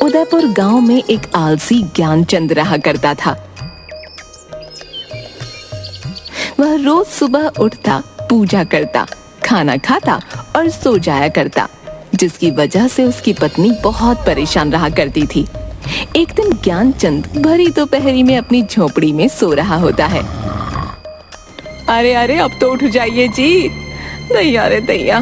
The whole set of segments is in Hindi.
उदयपुर गांव में एक आलसी ज्ञानचंद रहा करता था। वह रोज सुबह उठता, पूजा करता, खाना खाता और सो जाया करता, जिसकी वजह से उसकी पत्नी बहुत परेशान रहा करती थी। एक दिन ज्ञानचंद भरी दोपहरी में अपनी झोपड़ी में सो रहा होता है। अरे अरे अब तो उठ जाइए जी। दैया रे दैया,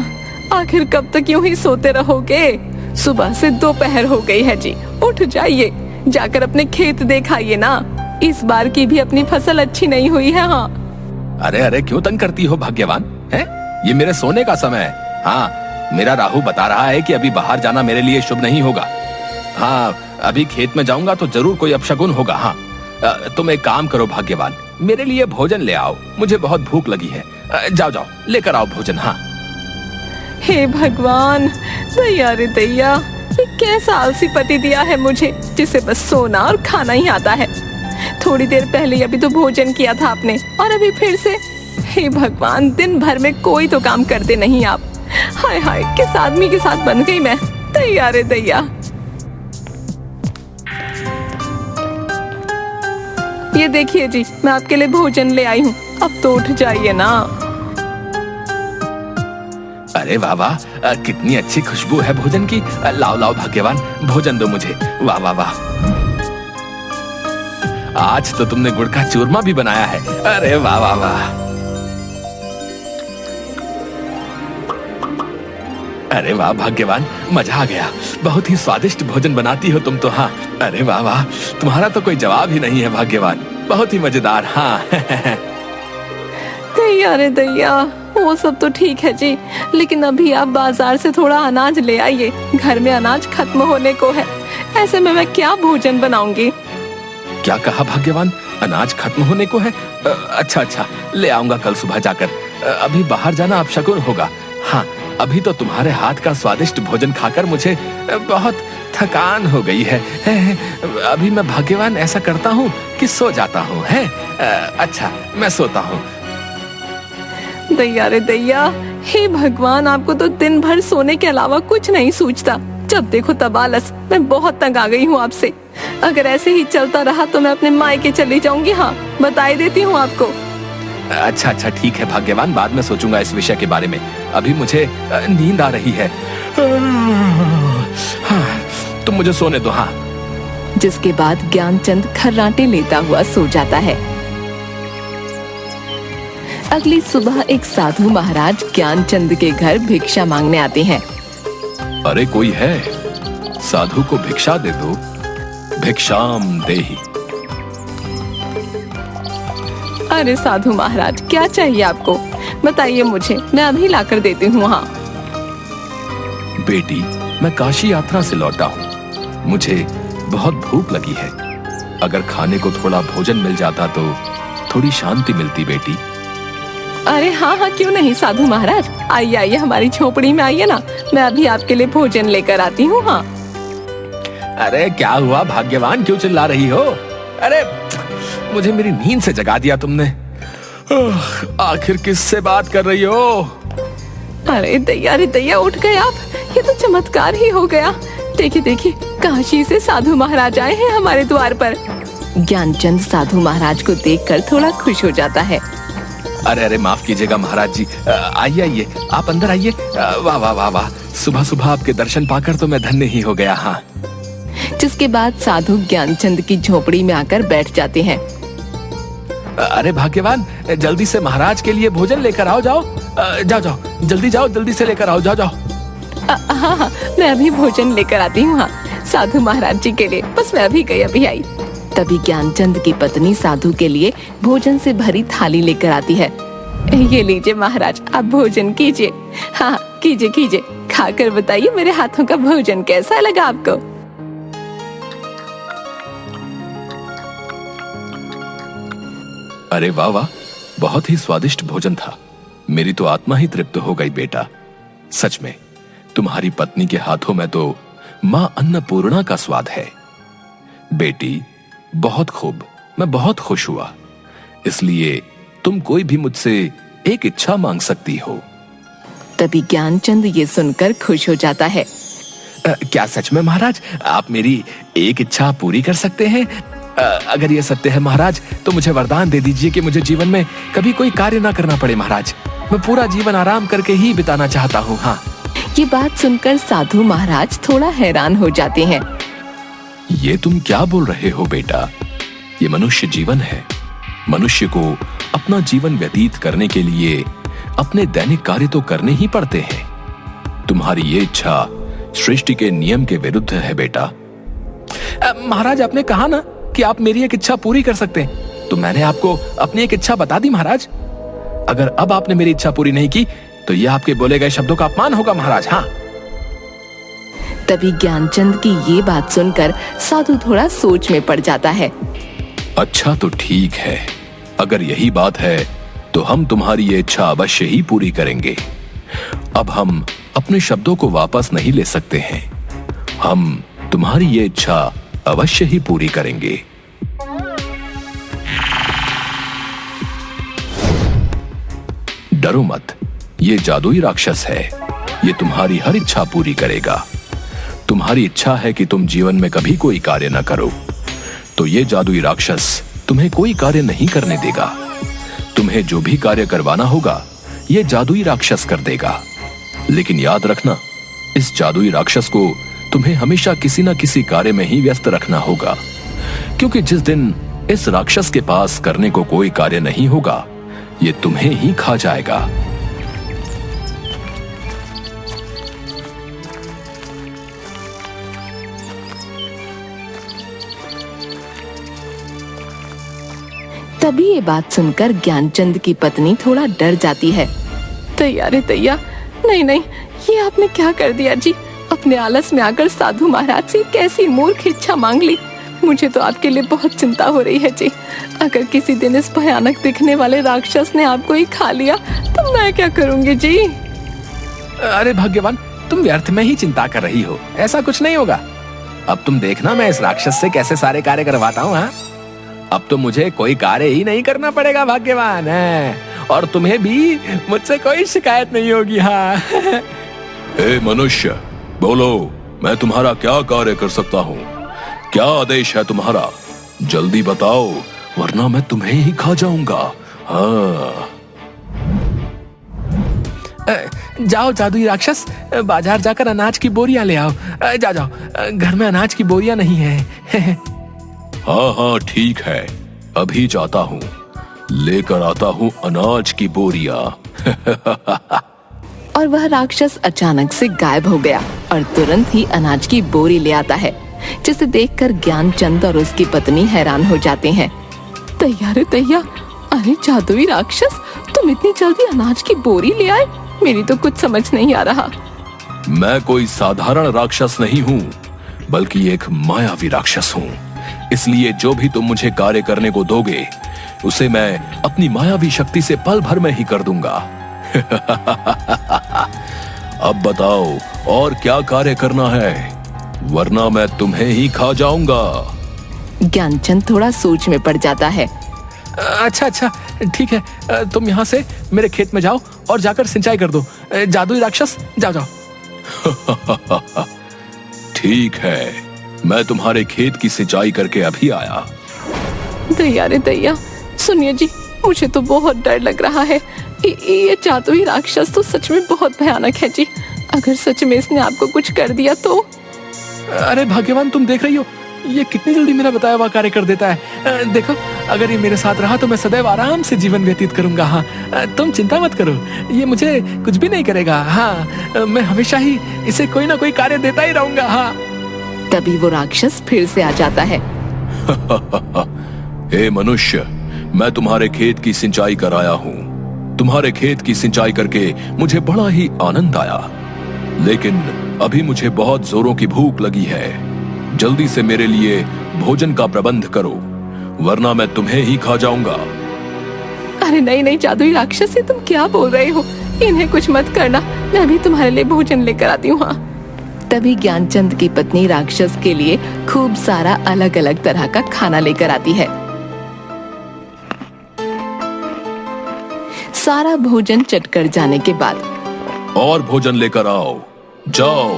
आखिर कब तक यूं ही सोते रहोगे? सुबह से दोपहर हो गई है जी, उठ जाइए, जाकर अपने खेत देखाइए ना। इस बार की भी अपनी फसल अच्छी नहीं हुई है। हाँ। अरे अरे क्यों तंग करती हो भाग्यवान? है ये मेरे सोने का समय है। हाँ, मेरा राहु बता रहा है कि अभी बाहर जाना मेरे लिए शुभ नहीं होगा। हाँ, अभी खेत में जाऊंगा तो जरूर कोई अपशगुन होगा। हाँ, तुम एक काम करो भाग्यवान, मेरे लिए भोजन ले आओ, मुझे बहुत भूख लगी है। जाओ जाओ लेकर आओ भोजन। हाँ। हे भगवान, दैया रे दैया, ये कैसा आलसी पति दिया है मुझे, जिसे बस सोना और खाना ही आता है। थोड़ी देर पहले अभी तो भोजन किया था आपने और अभी फिर से। हे भगवान, दिन भर में कोई तो काम करते नहीं आप। हाय हाय, किस आदमी के साथ बन गई मैं। दैया रे दैया। ये देखिए जी, मैं आपके लिए भोजन ले आई हूँ, अब तो उठ जाइए ना। अरे वाह वाह, कितनी अच्छी खुशबू है भोजन की। लाओ लाओ भाग्यवान, भोजन दो मुझे। वाह वाह वाह, आज तो तुमने गुड़ का चूरमा भी बनाया है। अरे वाह वाह वाह। अरे वाह भाग्यवान, मजा आ गया। बहुत ही स्वादिष्ट भोजन बनाती हो तुम तो। हाँ, अरे वाह वाह, तुम्हारा तो कोई जवाब ही नहीं है भाग्यवान, बहुत ही मजेदार। हाँ। दैया रे दैया, वो सब तो ठीक है जी, लेकिन अभी आप बाजार से थोड़ा अनाज ले आइए, घर में अनाज खत्म होने को है। ऐसे में मैं क्या भोजन बनाऊंगी? क्या कहा भाग्यवान? अनाज खत्म होने को है? अच्छा अच्छा, ले आऊंगा कल सुबह जाकर। अभी बाहर जाना अपशगुन होगा। हाँ, अभी तो तुम्हारे हाथ का स्वादिष्ट भोजन खाकर मुझे बहुत थकान हो गई है। अभी मैं भाग्यवान ऐसा करता हूँ कि सो जाता हूँ। अच्छा, मैं सोता हूँ। दैया रे दैया, हे भगवान, आपको तो दिन भर सोने के अलावा कुछ नहीं सूझता। जब देखो तब आलस। मैं बहुत तंग आ गई हूँ आपसे। अगर ऐसे ही चलता रहा तो मैं अपने मायके चली जाऊंगी। हाँ, बता देती हूँ आपको। अच्छा अच्छा, ठीक है भाग्यवान, बाद में सोचूंगा इस विषय के बारे में। अभी मुझे नींद आ रही है। हाँ, तुम मुझे सोने दो। हाँ। जिसके बाद ज्ञानचंद खर्राटे लेता हुआ सो जाता है। अगली सुबह एक साधु महाराज ज्ञानचंद के घर भिक्षा मांगने आते हैं। अरे कोई है? साधु को भिक्षा दे दो, भिक्षाम देहि। अरे साधु महाराज, क्या चाहिए आपको? बताइए मुझे, मैं अभी लाकर देती हूँ। हाँ। बेटी, मैं काशी यात्रा से लौटा हूँ, मुझे बहुत भूख लगी है। अगर खाने को थोड़ा भोजन मिल जाता तो थोड़ी शांति मिलती बेटी। अरे हाँ हाँ, क्यों नहीं साधु महाराज, आइए आइए, हमारी झोपड़ी में आइए ना, मैं अभी आपके लिए भोजन लेकर आती हूँ। हाँ। अरे क्या हुआ भाग्यवान, क्यों चिल्ला रही हो? अरे मुझे मेरी नींद से जगा दिया तुमने। आखिर किससे बात कर रही हो? अरे दैया रे दैया, उठ गए आप, ये तो चमत्कार ही हो गया। देखिए देखिए, काशी से साधु महाराज आए हैं हमारे द्वार पर। ज्ञानचंद साधु महाराज को देखकर थोड़ा खुश हो जाता है। अरे अरे माफ कीजिएगा महाराज जी, आइए आइए, आप अंदर आइए। वाह वाह वाह वाह, सुबह सुबह आपके दर्शन पाकर तो मैं धन्य ही हो गया। हाँ। जिसके बाद साधु ज्ञानचंद की झोपड़ी में आकर बैठ जाते हैं। अरे भाग्यवान, जल्दी से महाराज के लिए भोजन लेकर आओ। जाओ जाओ जाओ, जल्दी जाओ, जल्दी से लेकर आओ। जाओ जाओ। हाँ हाँ, मैं अभी भोजन लेकर आती हूँ। हाँ, साधु महाराज जी के लिए, बस मैं अभी आई। तभी ज्ञानचंद की पत्नी साधु के लिए भोजन से भरी थाली लेकर आती है। ये लीजिए महाराज, आप भोजन कीजिए। हाँ, कीजिए कीजिए, खाकर बताइए मेरे हाथों का भोजन कैसा लगा आपको। अरे वाह वाह, बहुत ही स्वादिष्ट भोजन था। मेरी तो आत्मा ही तृप्त हो गई बेटा। सच में तुम्हारी पत्नी के हाथों में तो मां अन्नपूर्णा का स्वाद है। बेटी बहुत खूब, मैं बहुत खुश हुआ। इसलिए तुम कोई भी मुझसे एक इच्छा मांग सकती हो। तभी ज्ञानचंद ये सुनकर खुश हो जाता है। क्या सच में महाराज आप मेरी एक इच्छा पूरी कर सकते हैं? अगर ये सत्य है महाराज तो मुझे वरदान दे दीजिए कि मुझे जीवन में कभी कोई कार्य ना करना पड़े महाराज। मैं पूरा जीवन आराम करके ही बिताना चाहता हूँ। हाँ। ये बात सुनकर साधु महाराज थोड़ा हैरान हो जाते हैं। ये तुम क्या बोल रहे हो बेटा? ये मनुष्य जीवन है। मनुष्य को अपना जीवन व्यतीत करने के लिए अपने दैनिक कार्य तो करने ही पड़ते हैं। तुम्हारी ये इच्छा सृष्टि के नियम के विरुद्ध है बेटा। महाराज आपने कहा ना कि आप मेरी एक इच्छा पूरी कर सकते हैं, तो मैंने आपको अपनी एक इच्छा बता दी महाराज। अगर अब आपने मेरी इच्छा पूरी नहीं की तो यह आपके बोले गए शब्दों का अपमान होगा महाराज। हाँ। तभी ज्ञानचंद की ये बात सुनकर साधु थोड़ा सोच में पड़ जाता है। अच्छा तो ठीक है, अगर यही बात है तो हम तुम्हारी ये इच्छा अवश्य ही पूरी करेंगे। अब हम अपने शब्दों को वापस नहीं ले सकते हैं। हम तुम्हारी ये इच्छा अवश्य ही पूरी करेंगे। डरो मत, ये जादुई राक्षस है। ये तुम्हारी हर इच्छा पूरी करेगा। तुम्हारी इच्छा है कि तुम जीवन में कभी कोई कार्य न करो, तो ये जादुई राक्षस तुम्हें कोई कार्य नहीं करने देगा। तुम्हें जो भी कार्य करवाना होगा ये जादुई राक्षस कर देगा। लेकिन याद रखना, इस जादुई राक्षस को तुम्हें हमेशा किसी न किसी कार्य में ही व्यस्त रखना होगा, क्योंकि जिस दिन इस राक्षस के पास करने को कोई कार्य नहीं होगा ये तुम्हें ही खा जाएगा। तभी ये बात सुनकर ज्ञानचंद की पत्नी थोड़ा डर जाती है। तैया रे तैया, नहीं नहीं, ये आपने क्या कर दिया जी? अपने आलस में आकर साधु महाराज से कैसी मूर्ख इच्छा मांग ली। मुझे तो आपके लिए बहुत चिंता हो रही है जी। अगर किसी दिन इस भयानक दिखने वाले राक्षस ने आपको ही खा लिया तो मैं क्या करूंगी जी? अरे भाग्यवान, तुम व्यर्थ में ही चिंता कर रही हो। ऐसा कुछ नहीं होगा। अब तुम देखना मैं इस राक्षस से कैसे सारे कार्य करवाता हूँ। हाँ, अब तो मुझे कोई कार्य ही नहीं करना पड़ेगा भाग्यवान है, और तुम्हें भी मुझसे कोई शिकायत नहीं होगी। हाँ। हे मनुष्य, बोलो, मैं तुम्हारा क्या कार्य कर सकता हूँ? क्या आदेश है तुम्हारा? जल्दी बताओ, वरना मैं तुम्हें ही खा जाऊंगा। हाँ। जाओ जादुई राक्षस, बाजार जाकर अनाज की बोरियां ले आओ। जाओ जाओ, घर में अनाज की बोरियां नहीं है। हाँ हाँ ठीक है, अभी जाता हूँ, लेकर आता हूँ अनाज की बोरियां। और वह राक्षस अचानक से गायब हो गया और तुरंत ही अनाज की बोरी ले आता है, जिसे देखकर ज्ञानचंद और उसकी पत्नी हैरान हो जाते हैं। तैया रे तैया, अरे जादुई राक्षस, तुम इतनी जल्दी अनाज की बोरी ले आए? मेरी तो कुछ समझ नहीं आ रहा। मैं कोई साधारण राक्षस नहीं हूँ, बल्कि एक मायावी राक्षस हूँ। इसलिए जो भी तुम मुझे कार्य करने को दोगे उसे मैं अपनी मायावी शक्ति से पल भर में ही कर दूंगा। अब बताओ और क्या कार्य करना है, वरना मैं तुम्हें ही खा जाऊंगा। ज्ञानचंद थोड़ा सोच में पड़ जाता है। अच्छा अच्छा ठीक है, तुम यहाँ से मेरे खेत में जाओ और जाकर सिंचाई कर दो। जादुई राक्षस, जाओ जाओ। ठीक है, मैं तुम्हारे खेत की सिंचाई करके अभी आया। दैया रे दैया, सुनिए जी, मुझे तो बहुत डर लग रहा है। ये जादुई राक्षस तो सच में बहुत भयानक है जी। अगर सच में इसने आपको कुछ कर दिया तो? अरे भाग्यवान, तुम देख रही हो ये कितनी जल्दी मेरा बताया हुआ कार्य कर देता है। देखो, अगर ये मेरे साथ रहा तो मैं सदैव आराम से जीवन व्यतीत करूंगा। हाँ, तुम चिंता मत करो, ये मुझे कुछ भी नहीं करेगा। हाँ, मैं हमेशा ही इसे कोई ना कोई कार्य देता ही रहूंगा। हाँ। तभी वो राक्षस फिर से आ जाता है। हे मनुष्य, मैं तुम्हारे खेत की सिंचाई कराया हूँ। तुम्हारे खेत की सिंचाई करके मुझे बड़ा ही आनंद आया, लेकिन अभी मुझे बहुत जोरों की भूख लगी है। जल्दी से मेरे लिए भोजन का प्रबंध करो, वरना मैं तुम्हें ही खा जाऊंगा। अरे नहीं नहीं जादुई राक्षस, तुम क्या बोल रहे हो? इन्हें कुछ मत करना, मैं भी तुम्हारे लिए भोजन लेकर आती हूँ। हाँ। तभी ज्ञानचंद की पत्नी राक्षस के लिए खूब सारा अलग अलग तरह का खाना लेकर आती है। सारा भोजन चटकर जाने के बाद, और भोजन लेकर आओ, जाओ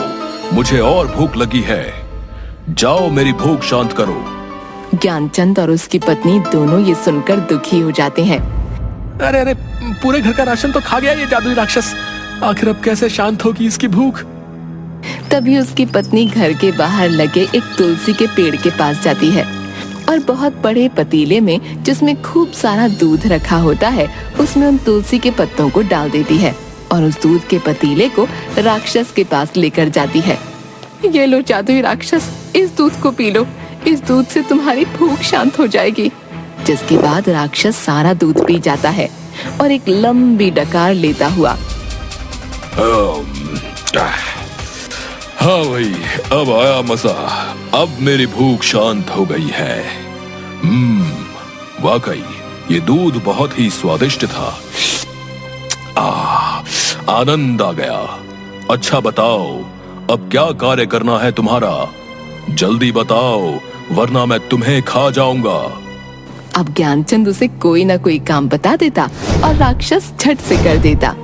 मुझे और भूख लगी है। जाओ मेरी भूख शांत करो। ज्ञानचंद और उसकी पत्नी दोनों ये सुनकर दुखी हो जाते हैं। अरे अरे, पूरे घर का राशन तो खा गया ये जादुई राक्षस। आखिर अब कैसे शांत होगी इसकी भूख। तभी उसकी पत्नी घर के बाहर लगे एक तुलसी के पेड़ के पास जाती है और बहुत बड़े पतीले में जिसमें खूब सारा दूध रखा होता है उसमें उन तुलसी के पत्तों को डाल देती है और उस दूध के पतीले को राक्षस के पास लेकर जाती है। ये लो जादुई राक्षस, इस दूध को पी लो, इस दूध से तुम्हारी भूख शांत हो जाएगी। जिसके बाद राक्षस सारा दूध पी जाता है और एक लंबी डकार लेता हुआ हाँ भाई, अब आया मजा। अब मेरी भूख शांत हो गई है। वाकई ये दूध बहुत ही स्वादिष्ट था। आनंद आ गया। अच्छा बताओ, अब क्या कार्य करना है तुम्हारा? जल्दी बताओ, वरना मैं तुम्हें खा जाऊंगा। अब ज्ञानचंद उसे कोई ना कोई काम बता देता और राक्षस झट से कर देता।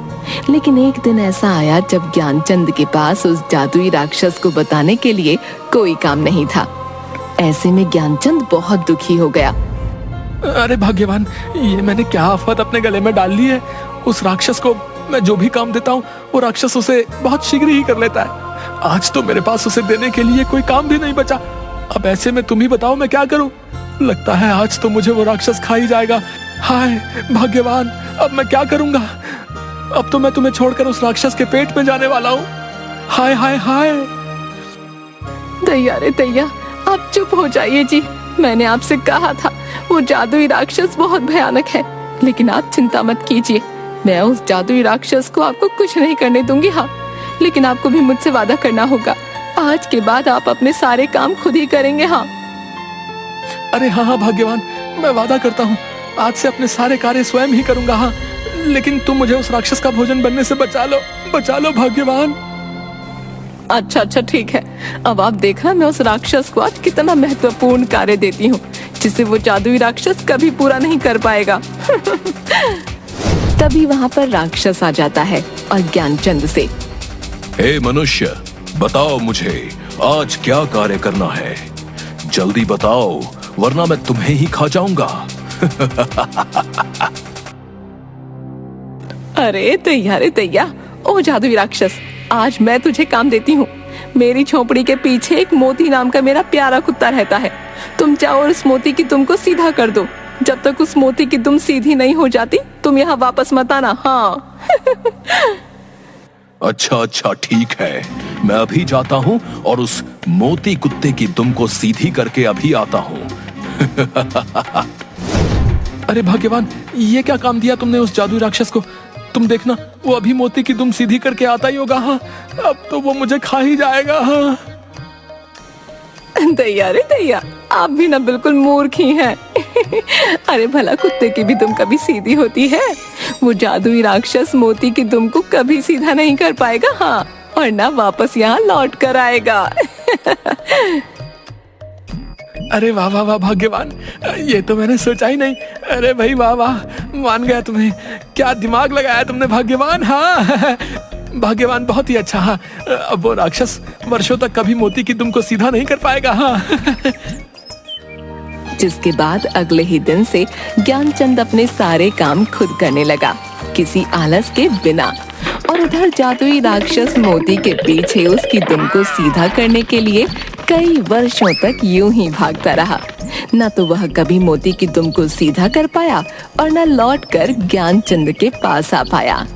लेकिन एक दिन ऐसा आया जब ज्ञानचंद के पास उस जादुई राक्षस को बताने के लिए कोई काम नहीं था। ऐसे में ज्ञानचंद बहुत दुखी हो गया। अरे भाग्यवान, ये मैंने क्या आफत अपने गले में डाल ली है। उस राक्षस को मैं जो भी काम देता हूँ वो राक्षस उसे बहुत शीघ्र ही कर लेता है। आज तो मेरे पास उसे देने के लिए कोई काम भी नहीं बचा। अब ऐसे में तुम ही बताओ मैं क्या करूं। लगता है आज तो मुझे वो राक्षस खा ही जाएगा। हाय भाग्यवान, अब मैं क्या करूंगा। अब तो मैं तुम्हें छोड़कर उस राक्षस के पेट में जाने वाला हूँ। हाय हाय हाय। दैया रे दैया, आप चुप हो जाइए जी। मैंने आपसे कहा था वो जादुई राक्षस बहुत भयानक है, लेकिन आप चिंता मत कीजिए। मैं उस जादुई राक्षस को आपको कुछ नहीं करने दूंगी। हाँ, लेकिन आपको भी मुझसे वादा करना होगा। आज के बाद आप अपने सारे काम खुद ही करेंगे। हाँ। अरे हाँ हाँ भाग्यवान, मैं वादा करता हूँ आज से अपने सारे कार्य स्वयं ही करूंगा। हाँ, लेकिन तुम मुझे उस राक्षस का भोजन बनने से बचा लो भाग्यवान। अच्छा अच्छा ठीक है। अब आप देखना मैं उस राक्षस को आज कितना महत्वपूर्ण कार्य देती हूँ जिसे वो जादुई राक्षस कभी पूरा नहीं कर पाएगा। तभी वहाँ पर राक्षस आ जाता है और ज्ञानचंद से, हे मनुष्य, बताओ मुझे आज क्या कार्य करना है। जल्दी बताओ, वरना मैं तुम्हें ही खा जाऊंगा। अरे दैया, ओ जादुई राक्षस, आज मैं तुझे काम देती हूँ। मेरी झोपड़ी के पीछे एक मोती नाम का मेरा प्यारा कुत्ता रहता है। तुम जाओ और उस मोती की दुम को सीधा कर दो। जब तक उस मोती की दुम सीधी नहीं हो जाती तुम यहाँ वापस मत आना। हाँ। अच्छा ठीक है, मैं अभी जाता हूँ और उस मोती कुत्ते की दुम को सीधी करके अभी आता हूँ। अरे भाग्यवान, ये क्या काम दिया तुमने उस जादुई राक्षस को। तुम देखना वो अभी मोती की दुम सीधी करके आता ही होगा। हाँ, अब तो वो मुझे खा ही जाएगा। हाँ। दैया रे दैया, आप भी ना बिल्कुल मूर्ख ही हैं। अरे भला कुत्ते की भी दुम कभी सीधी होती है? वो जादुई राक्षस मोती की दुम को कभी सीधा नहीं कर पाएगा। हाँ, और ना वापस यहाँ लौट कर आएगा। अरे वाह वाह वाह भाग्यवान, ये तो मैंने सोचा ही नहीं। अरे भाई वाह वाह, मान गया तुम्हें। क्या दिमाग लगाया तुमने भाग्यवान। हाँ भाग्यवान, बहुत ही अच्छा। हाँ, अब वो राक्षस वर्षों तक कभी मोती की दुम को सीधा नहीं कर पाएगा। हाँ। जिसके बाद अगले ही दिन से ज्ञानचंद अपने सारे काम खुद करने लगा, किसी आलस के बिना। और उधर जादुई राक्षस मोती के पीछे उसकी दुम को सीधा करने के लिए कई वर्षों तक यूं ही भागता रहा। न तो वह कभी मोती की दुम को सीधा कर पाया और न लौटकर ज्ञानचंद के पास आ पाया।